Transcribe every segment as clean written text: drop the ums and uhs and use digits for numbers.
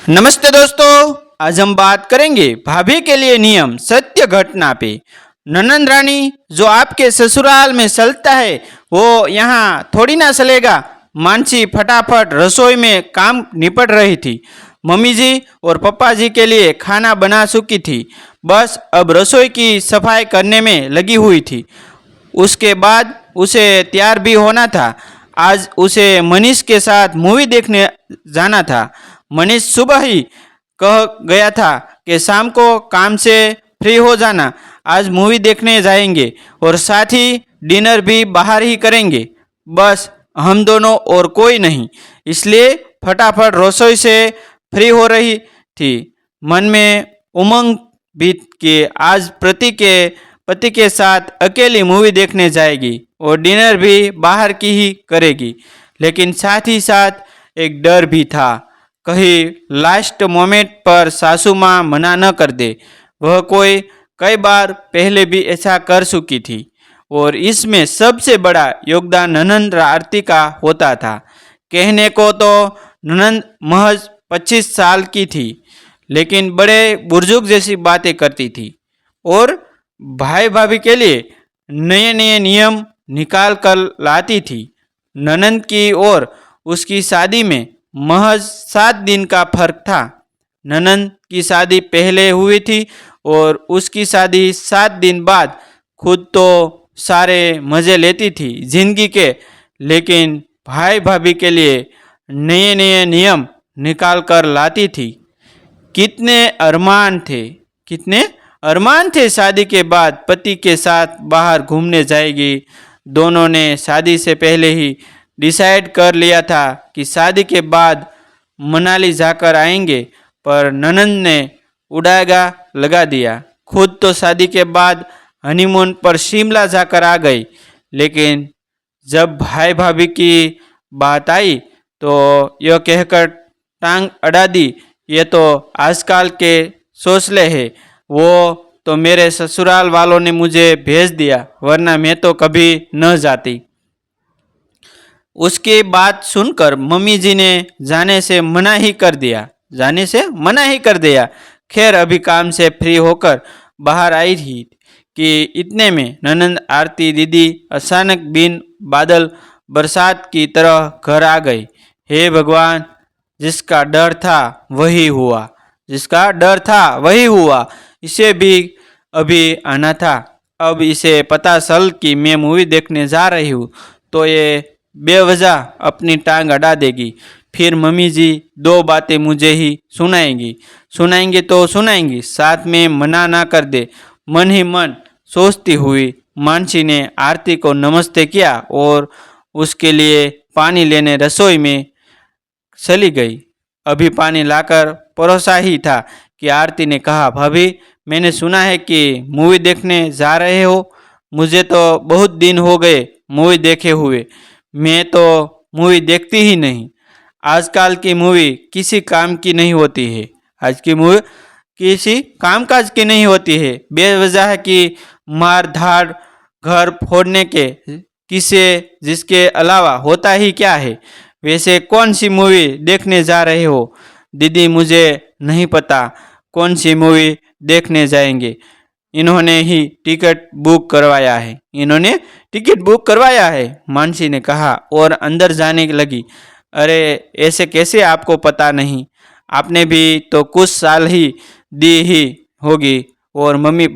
नमस्ते दोस्तों, आज हम बात करेंगे भाभी के लिए नियम सत्य घटना पे। ननंद रानी जो आपके ससुराल में चलता है वो यहाँ थोड़ी ना चलेगा। मानसी फटाफट रसोई में काम निपट रही थी। मम्मी जी और पापा जी के लिए खाना बना चुकी थी, बस अब रसोई की सफाई करने में लगी हुई थी। उसके बाद उसे तैयार भी होना था। आज उसे मनीष के साथ मूवी देखने जाना था। मनीष सुबह ही कह गया था कि शाम को काम से फ्री हो जाना, आज मूवी देखने जाएंगे और साथ ही डिनर भी बाहर ही करेंगे। बस हम दोनों और कोई नहीं। इसलिए फटाफट रसोई से फ्री हो रही थी। मन में उमंग भी कि आज पति के साथ अकेली मूवी देखने जाएगी और डिनर भी बाहर की ही करेगी। लेकिन साथ ही साथ एक डर भी था, कहीं लास्ट मोमेंट पर सासू माँ मना न कर दे। वह कई बार पहले भी ऐसा कर चुकी थी और इसमें सबसे बड़ा योगदान ननंद आरती का होता था। कहने को तो ननंद महज 25 साल की थी, लेकिन बड़े बुजुर्ग जैसी बातें करती थी और भाई भाभी के लिए नए नए नियम निकाल कर लाती थी। ननंद की और उसकी शादी में महज 7 दिन का फर्क था। ननंद की शादी पहले हुई थी और उसकी शादी 7 दिन बाद। खुद तो सारे मज़े लेती थी जिंदगी के, लेकिन भाई भाभी के लिए नए नए नियम निकाल कर लाती थी। कितने अरमान थे शादी के बाद पति के साथ बाहर घूमने जाएगी। दोनों ने शादी से पहले ही डिसाइड कर लिया था कि शादी के बाद मनाली जाकर आएंगे, पर ननंद ने उड़ागा लगा दिया। खुद तो शादी के बाद हनीमून पर शिमला जाकर आ गई, लेकिन जब भाई भाभी की बात आई तो यह कहकर टांग अड़ा दी, ये तो आजकल के सोचले है, वो तो मेरे ससुराल वालों ने मुझे भेज दिया, वरना मैं तो कभी न जाती। उसकी बात सुनकर मम्मी जी ने जाने से मना ही कर दिया। खैर अभी काम से फ्री होकर बाहर आई थी कि इतने में ननंद आरती दीदी अचानक बिन बादल बरसात की तरह घर आ गई। हे भगवान, जिसका डर था वही हुआ। इसे भी अभी आना था। अब इसे पता चल कि मैं मूवी देखने जा रही हूँ तो ये बेवजह अपनी टांग अड़ा देगी। फिर मम्मी जी 2 बातें मुझे ही सुनाएंगी, साथ में मना ना कर दे। मन ही मन सोचती हुई मानसी ने आरती को नमस्ते किया और उसके लिए पानी लेने रसोई में चली गई। अभी पानी लाकर परोसा ही था कि आरती ने कहा, भाभी मैंने सुना है कि मूवी देखने जा रहे हो। मुझे तो बहुत दिन हो गए मूवी देखे हुए। मैं तो मूवी देखती ही नहीं। आजकल की मूवी किसी काम की नहीं होती है। आज की मूवी किसी कामकाज की नहीं होती है। बेवजह की मार धाड़, घर फोड़ने के किसे, जिसके अलावा होता ही क्या है। वैसे कौन सी मूवी देखने जा रहे हो? दीदी मुझे नहीं पता कौन सी मूवी देखने जाएंगे। इन्होंने टिकट बुक करवाया है, मानसी ने कहा और अंदर जाने लगी। अरे ऐसे कैसे आपको पता नहीं? आपने भी तो कुछ साल ही दी ही होगी और मम्मी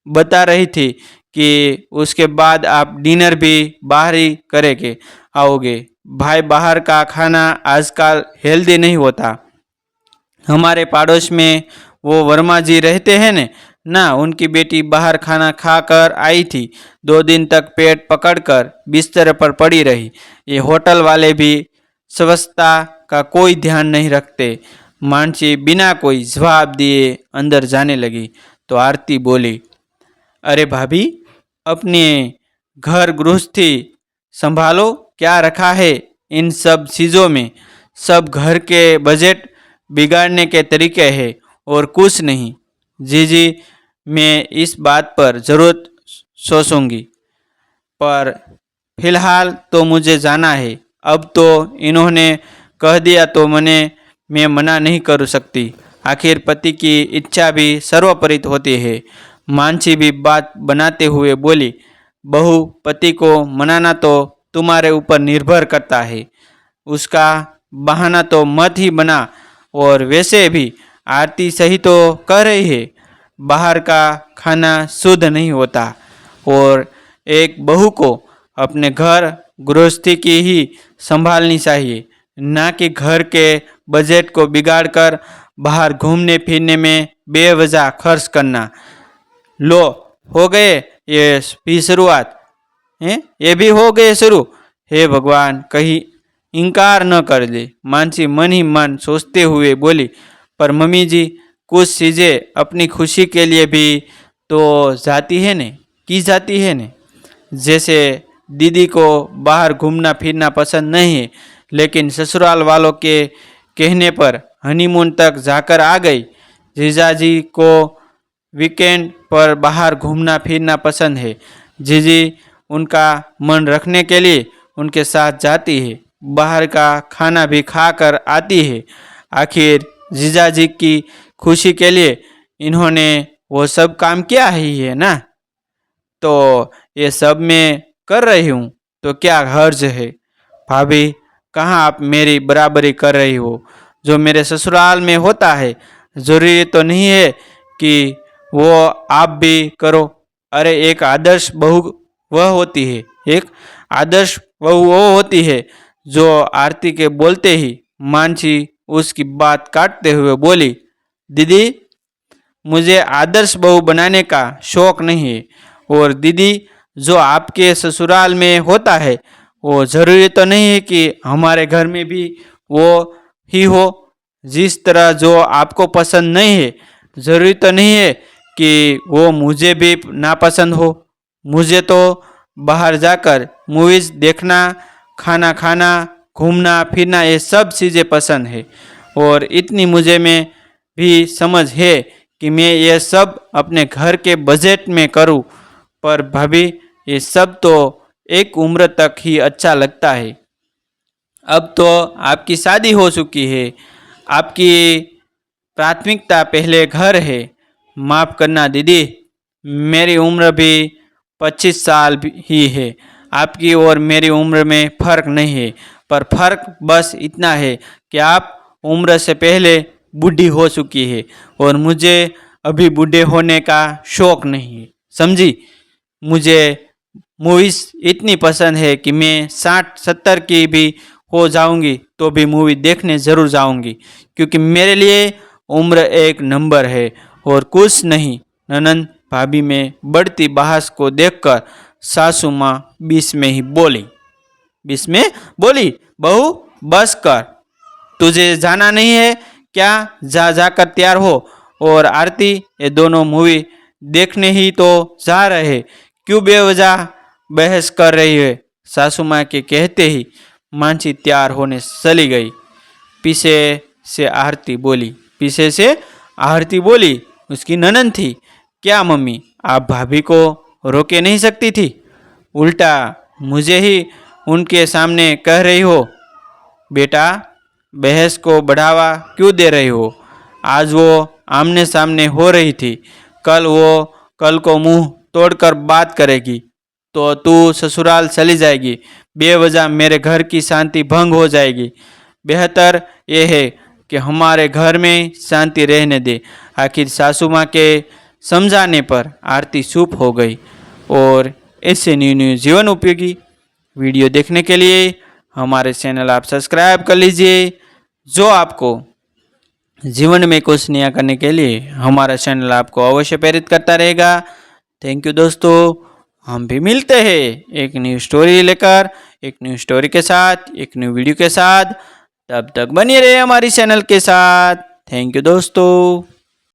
बता रही थी कि उसके बाद आप डिनर भी बाहर ही करेंगे आओगे। भाई बाहर का खाना आजकल हेल्दी नहीं होता। हमारे पड़ोस में वो वर्मा जी रहते हैं ने ना, उनकी बेटी बाहर खाना खा कर आई थी। 2 दिन तक पेट पकड़कर बिस्तर पर पड़ी रही। ये होटल वाले भी स्वच्छता का कोई ध्यान नहीं रखते। मानसी बिना कोई जवाब दिए अंदर जाने लगी तो आरती बोली, अरे भाभी अपने घर गृहस्थी संभालो, क्या रखा है इन सब चीज़ों में? सब घर के बजट बिगाड़ने के तरीके हैं और कुछ नहीं। जी मैं इस बात पर ज़रूर सोचूंगी, पर फिलहाल तो मुझे जाना है। अब तो इन्होंने कह दिया तो मैंने मैं मना नहीं कर सकती। आखिर पति की इच्छा भी सर्वोपरि होती है। मानसी भी बात बनाते हुए बोली, बहू, पति को मनाना तो तुम्हारे ऊपर निर्भर करता है। उसका बहाना तो मत ही बना। और वैसे भी आरती सही तो कह रही है, बाहर का खाना शुद्ध नहीं होता। और एक बहू को अपने घर गृहस्थी की ही संभालनी चाहिए, ना कि घर के बजट को बिगाड़कर बाहर घूमने फिरने में बेवजह खर्च करना। लो, हो गए ये भी शुरुआत है, ये भी हो गए शुरू। हे भगवान, कहीं इनकार न कर दे। मानसी मन ही मन सोचते हुए बोली, पर मम्मी जी, कुछ चीज़ें अपनी खुशी के लिए भी तो जाती है ने, की जाती है ने। जैसे दीदी को बाहर घूमना फिरना पसंद नहीं है, लेकिन ससुराल वालों के कहने पर हनीमून तक जाकर आ गई। जीजाजी को वीकेंड पर बाहर घूमना फिरना पसंद है। जीजी उनका मन रखने के लिए उनके साथ जाती है, बाहर का खाना भी खा कर आती है। आखिर जीजाजी की खुशी के लिए इन्होंने वो सब काम किया ही है ना, तो ये सब मैं कर रही हूँ तो क्या हर्ज है। भाभी, कहाँ आप मेरी बराबरी कर रही हो। जो मेरे ससुराल में होता है, ज़रूरी तो नहीं है कि वो आप भी करो। अरे, एक आदर्श बहू वह होती है, एक आदर्श बहू वो होती है जो आरती के बोलते ही मानसी उसकी बात काटते हुए बोली, दीदी, मुझे आदर्श बहू बनाने का शौक नहीं है। और दीदी, जो आपके ससुराल में होता है वो ज़रूरी तो नहीं है कि हमारे घर में भी वो ही हो। जिस तरह जो आपको पसंद नहीं है, ज़रूरी तो नहीं है कि वो मुझे भी नापसंद हो। मुझे तो बाहर जाकर मूवीज़ देखना, खाना खाना, घूमना फिरना, ये सब चीज़ें पसंद है। और इतनी मुझे में भी समझ है कि मैं ये सब अपने घर के बजट में करूं। पर भाभी, ये सब तो एक उम्र तक ही अच्छा लगता है। अब तो आपकी शादी हो चुकी है, आपकी प्राथमिकता पहले घर है। माफ़ करना दीदी, मेरी उम्र भी 25 साल ही है। आपकी और मेरी उम्र में फ़र्क नहीं है, पर फ़र्क बस इतना है कि आप उम्र से पहले बूढ़ी हो चुकी है और मुझे अभी बूढ़े होने का शौक़ नहीं है, समझी। मुझे मूवीज़ इतनी पसंद है कि मैं 60-70 की भी हो जाऊंगी तो भी मूवी देखने ज़रूर जाऊंगी, क्योंकि मेरे लिए उम्र एक नंबर है और कुछ नहीं। ननंद भाभी में बढ़ती बहस को देखकर सासू माँ बीच में बोली, बहू, बस कर, तुझे जाना नहीं है क्या? जा जाकर तैयार हो। और आरती, ये दोनों मूवी देखने ही तो जा रहे, क्यों बेवजह बहस कर रही है। सासू माँ के कहते ही मानसी तैयार होने चली गई। पीछे से आरती बोली, उसकी ननंद थी, क्या मम्मी, आप भाभी को रोके नहीं सकती थी? उल्टा मुझे ही उनके सामने कह रही हो। बेटा, बहस को बढ़ावा क्यों दे रही हो? आज वो आमने सामने हो रही थी, कल को मुंह तोड़कर बात करेगी तो तू ससुराल चली जाएगी। बेवजह मेरे घर की शांति भंग हो जाएगी। बेहतर यह है कि हमारे घर में शांति रहने दे। आखिर सासू माँ के समझाने पर आरती चुप हो गई। और ऐसे न्यू जीवन उपयोगी वीडियो देखने के लिए हमारे चैनल आप सब्सक्राइब कर लीजिए। जो आपको जीवन में कुछ नया करने के लिए हमारा चैनल आपको अवश्य प्रेरित करता रहेगा। थैंक यू दोस्तों, हम भी मिलते हैं एक न्यू स्टोरी लेकर, एक न्यू स्टोरी के साथ, एक न्यू वीडियो के साथ। तब तक बने रहे हमारी चैनल के साथ। थैंक यू दोस्तों।